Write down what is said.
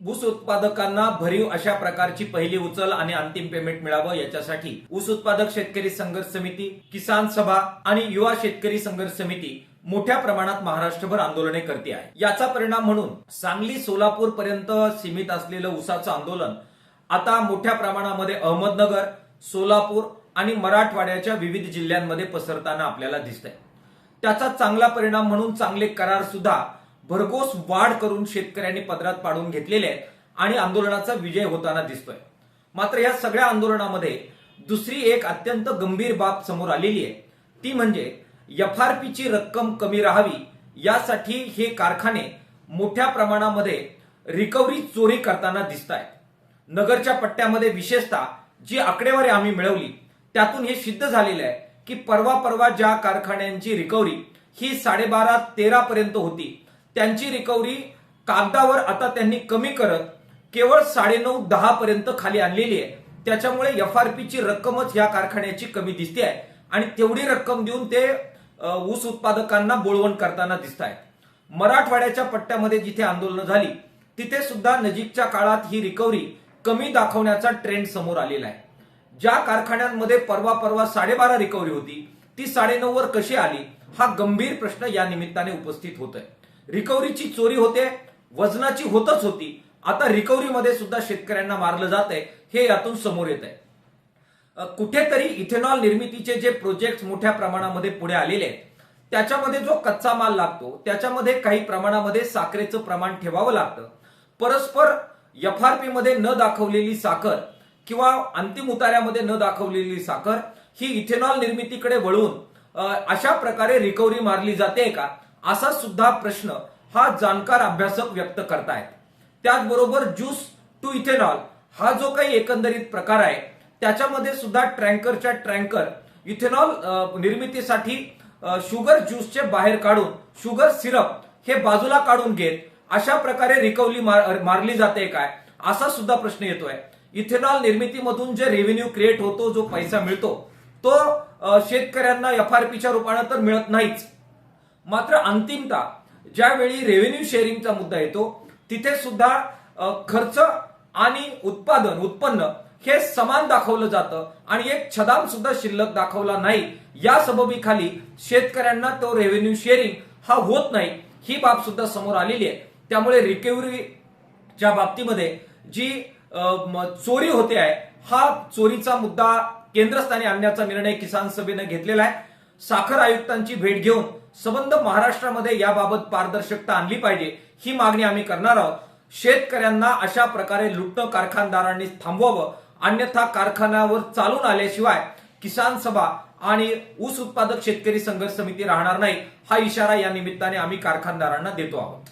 ऊस उत्पादकांना भरीव अशा प्रकारची पहिली उचल आणि अंतिम पेमेंट मिळावं याच्यासाठी ऊस उत्पादक शेतकरी संघर्ष समिती, किसान सभा आणि युवा शेतकरी संघर्ष समिती मोठ्या प्रमाणात महाराष्ट्रभर आंदोलने करते आहे। याचा परिणाम म्हणून सांगली, सोलापूर पर्यंत सीमित असलेलं ऊसाचं आंदोलन आता मोठ्या प्रमाणामध्ये अहमदनगर, सोलापूर आणि मराठवाड्याच्या विविध जिल्ह्यांमध्ये पसरताना आपल्याला दिसतंय। त्याचा चांगला परिणाम म्हणून चांगले करार सुद्धा भरघोस वाढ करून शेतकऱ्यांनी पदरात पाडून घेतलेले आहेत आणि आंदोलनाचा विजय होताना दिसतोय। मात्र या सगळ्या आंदोलनामध्ये दुसरी एक अत्यंत गंभीर बाब समोर आलेली आहे, ती म्हणजे FRP ची रक्कम कमी राहावी यासाठी हे कारखाने मोठ्या प्रमाणामध्ये रिकव्हरी चोरी करताना दिसत आहेत। नगरच्या पट्ट्यामध्ये विशेषतः जी आकडेवारी आम्ही मिळवली त्यातून हे सिद्ध झालेलं आहे की परवा ज्या कारखान्यांची रिकव्हरी ही 12.5-13 पर्यंत होती, त्यांची रिकव्हरी कागदावर आता त्यांनी कमी करत केवळ 9.5-10 पर्यंत खाली आणलेली आहे। त्याच्यामुळे FRP ची रक्कमच या कारखान्याची कमी दिसते आहे आणि तेवढी रक्कम देऊन ते ऊस उत्पादकांना बोळवण करताना दिसत आहेत। मराठवाड्याच्या पट्ट्यामध्ये जिथे आंदोलनं झाली तिथे सुद्धा नजीकच्या काळात ही रिकव्हरी कमी दाखवण्याचा ट्रेंड समोर आलेला आहे। ज्या कारखान्यांमध्ये परवा 12.5 रिकव्हरी होती ती 9.5 वर कशी आली हा गंभीर प्रश्न या निमित्ताने उपस्थित होतोय। रिकव्हरीची चोरी होते, वजनाची होतच होती, आता रिकव्हरीमध्ये सुद्धा शेतकऱ्यांना मारलं जात आहे हे यातून समोर येत आहे। कुठेतरी इथेनॉल निर्मितीचे जे प्रोजेक्ट मोठ्या प्रमाणामध्ये पुढे आलेले आहेत त्याच्यामध्ये जो कच्चा माल लागतो त्याच्यामध्ये काही प्रमाणामध्ये साखरेचं प्रमाण ठेवावं लागतं। परस्पर FRP मध्ये न दाखवलेली साखर किंवा अंतिम उतार्यामध्ये न दाखवलेली साखर ही इथेनॉल निर्मितीकडे वळून अशा प्रकारे रिकव्हरी मारली जाते का, असा सुद्धा प्रश्न हा जाणकार अभ्यासक व्यक्त करतायत। त्याचबरोबर ज्यूस टू इथेनॉल हा जो काही एकंदरीत प्रकार आहे त्याच्यामध्ये सुद्धा ट्रँकरच्या ट्रँकर इथेनॉल निर्मितीसाठी शुगर ज्यूसचे बाहेर काढून शुगर सिरप हे बाजूला काढून घेत अशा प्रकारे रिकव्हरी मारली जाते काय, असा सुद्धा प्रश्न येतोय। इथेनॉल निर्मितीमधून जे रेव्हेन्यू क्रिएट होतो, जो पैसा मिळतो तो शेतकऱ्यांना FRPच्या रूपाने तर मिळत नाहीच। मात्र अंतिमतः ज्यावेळी रेव्हेन्यू शेअरिंगचा मुद्दा येतो तिथे सुद्धा खर्च आणि उत्पन्न हे समान दाखवलं जातं आणि एक छदाम सुद्धा शिल्लक दाखवला नाही। या सबबीखाली शेतकऱ्यांना तो रेव्हेन्यू शेअरिंग हा होत नाही, ही बाब सुद्धा समोर आलेली आहे। त्यामुळे रिकव्हरीच्या बाबतीमध्ये जी चोरी होते आहे हा चोरीचा मुद्दा केंद्रस्थानी आणण्याचा निर्णय किसान सभेने घेतलेला आहे। साखर आयुक्तांची भेट घेऊन संबंध महाराष्ट्रामध्ये याबाबत पारदर्शकता आणली पाहिजे ही मागणी आम्ही करणार आहोत। शेतकऱ्यांना अशा प्रकारे लुटणं कारखानदारांनी थांबवावं, अन्यथा कारखान्यावर चालून आल्याशिवाय किसान सभा आणि ऊस उत्पादक शेतकरी संघर्ष समिती राहणार नाही, हा इशारा या निमित्ताने आम्ही कारखानदारांना देतो आहोत।